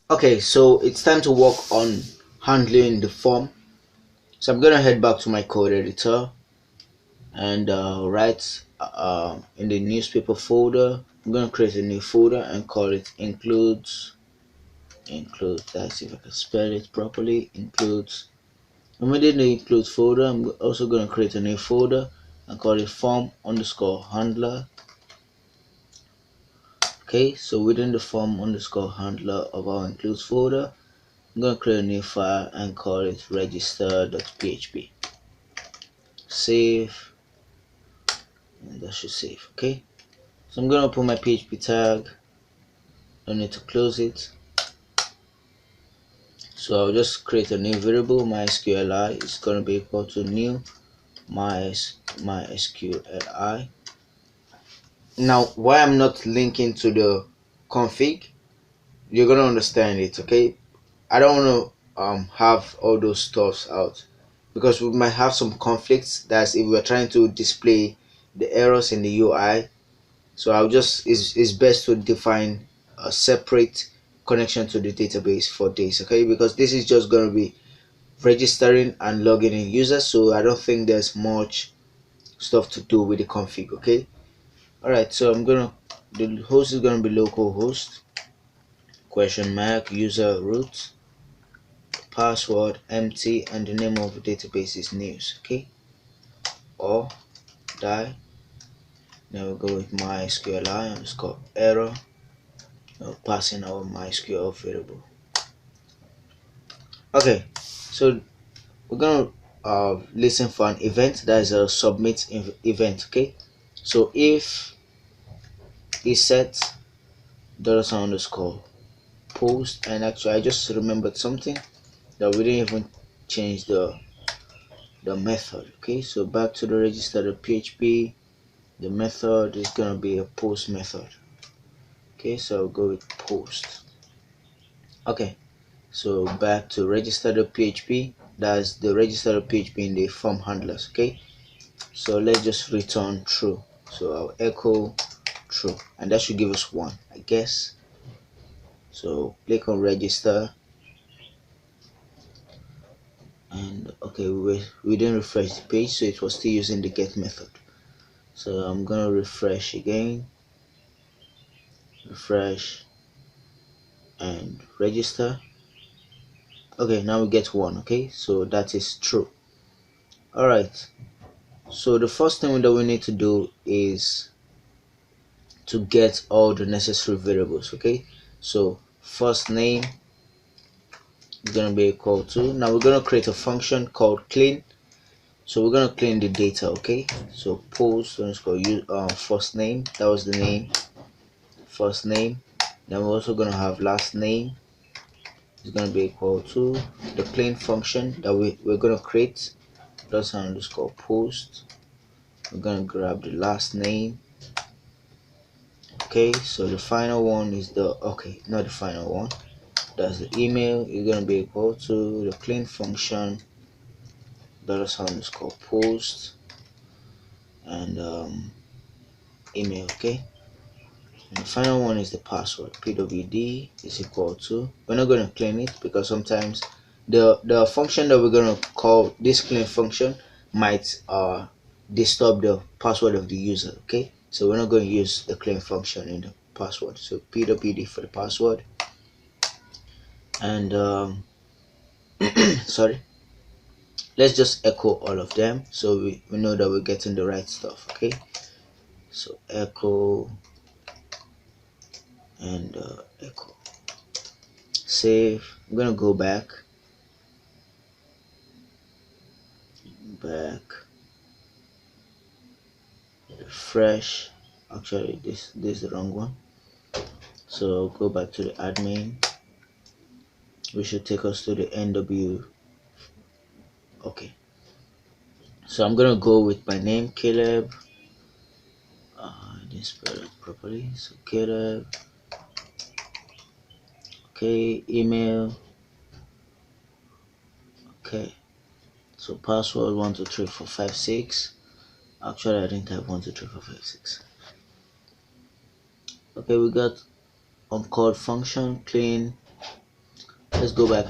Okay, so it's time to work on handling the form. So I'm gonna head back to my code editor and write in the newspaper folder. I'm gonna create a new folder and call it includes. That's if I can spell it properly. Includes. And within the includes folder, I'm also gonna create a new folder and call it form underscore handler. Okay, so within the form underscore handler of our includes folder, I'm gonna create a new file and call it register.php. Save, and that should save. Okay, so I'm gonna open my PHP tag. Don't need to close it. So I'll just create a new variable. MySQLi is gonna be equal to new mysqli. Now, why I'm not linking to the config, you're gonna understand it. Okay, I don't want to have all those stuffs out because we might have some conflicts. That's if we're trying to display the errors in the UI. So I'll just it's best to define a separate connection to the database for this. Okay, because this is just going to be registering and logging in users, so I don't think there's much stuff to do with the config. Okay, all right, so the host is gonna be localhost question mark user root password empty and the name of the database is news. Okay, or die. Now we'll go with mysqli underscore error. Passing our mysql variable. Okay, so we're gonna listen for an event that is a submit event. Okay, so if is set dollar underscore post, and actually I just remembered something that we didn't even change the method. Okay, so back to the register.php. The method is gonna be a post method. Okay, so I'll go with post. Okay, so back to register.php. That's the register.php in the form handlers. Okay, so let's just return true. So I'll echo true, and that should give us one, I guess. So click on register, and okay, we didn't refresh the page, so it was still using the get method. So I'm gonna refresh again, refresh and register. Okay, now we get one. Okay, so that is true. All right, so the first thing that we need to do is to get all the necessary variables. Okay, so first name is going to be equal to, now we're going to create a function called clean. So we're going to clean the data. Okay, so post underscore use first name, that was the name, first name. Then we're also going to have last name is going to be equal to the clean function that we're going to create, plus underscore post. We're going to grab the last name. Okay, so the final one is the, okay, not the final one, that's the email, is going to be equal to the clean function dollar sign underscore post and email. Okay, and the final one is the password. Pwd is equal to, we're not going to clean it because sometimes the function that we're going to call this clean function might disturb the password of the user. Okay, so we're not going to use the clean function in the password. So pwd for the password, and sorry, let's just echo all of them so we know that we're getting the right stuff. Okay, so echo and echo, save. I'm gonna go back, refresh. Actually, this is the wrong one, so go back to the admin. We should take us to the NW. Okay, so I'm gonna go with my name, Caleb. I didn't spell it properly, so Caleb. Okay, email. Okay, so password 123456. Actually, I didn't type 123456. Okay, we got uncalled function clean let's go back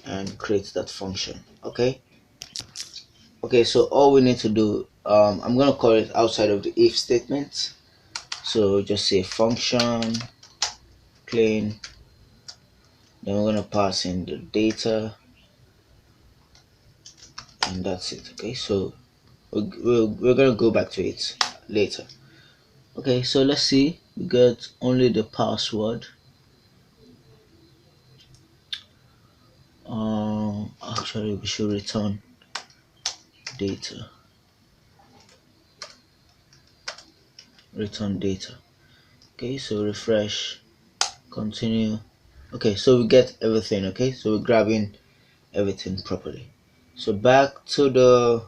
and create that function. Okay, so all we need to do, I'm gonna call it outside of the if statement. So just say function clean, then we're gonna pass in the data, and that's it. Okay, so we're gonna go back to it later. Okay, so let's see, we got only the password. Actually we should return data, okay, so refresh, continue. Okay, so we get everything. Okay, so we're grabbing everything properly. So back to the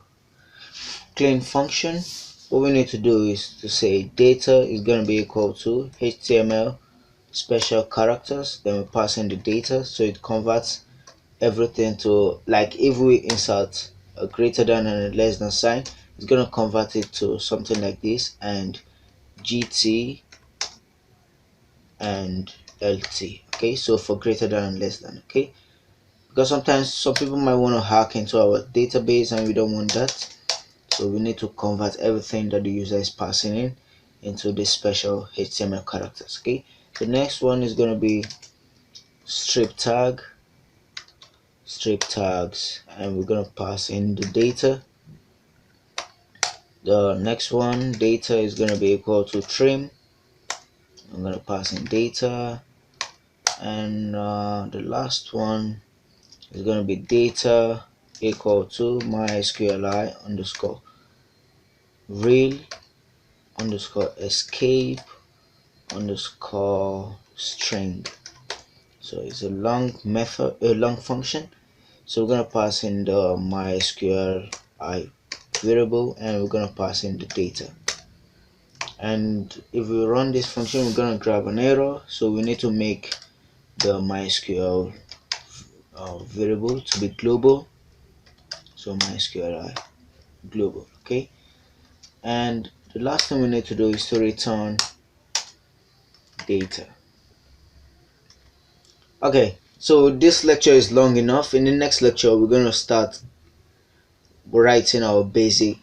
clean function, what we need to do is to say data is going to be equal to HTML special characters, then we pass in the data, so it converts everything to, like, if we insert a greater than and a less than sign, it's going to convert it to something like this, and GT and LT. Okay, so for greater than and less than. Okay, because sometimes some people might want to hack into our database and we don't want that, so we need to convert everything that the user is passing in into this special HTML characters. Okay, the next one is going to be strip tags, and we're going to pass in the data. The next one, data, is going to be equal to trim. I'm going to pass in data, and the last one is going to be data equal to mysql underscore real underscore escape underscore string. So it's a long method, a long function. So we're gonna pass in the mysql variable, and we're gonna pass in the data. And if we run this function, we're gonna grab an error. So we need to make the mysql variable to be global. So mysql global. Okay, and the last thing we need to do is to return data. Okay, so this lecture is long enough. In the next lecture, we're going to start writing our basic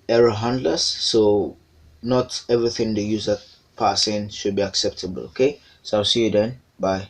error handlers, so not everything the user passing should be acceptable. Okay, so I'll see you then. Bye.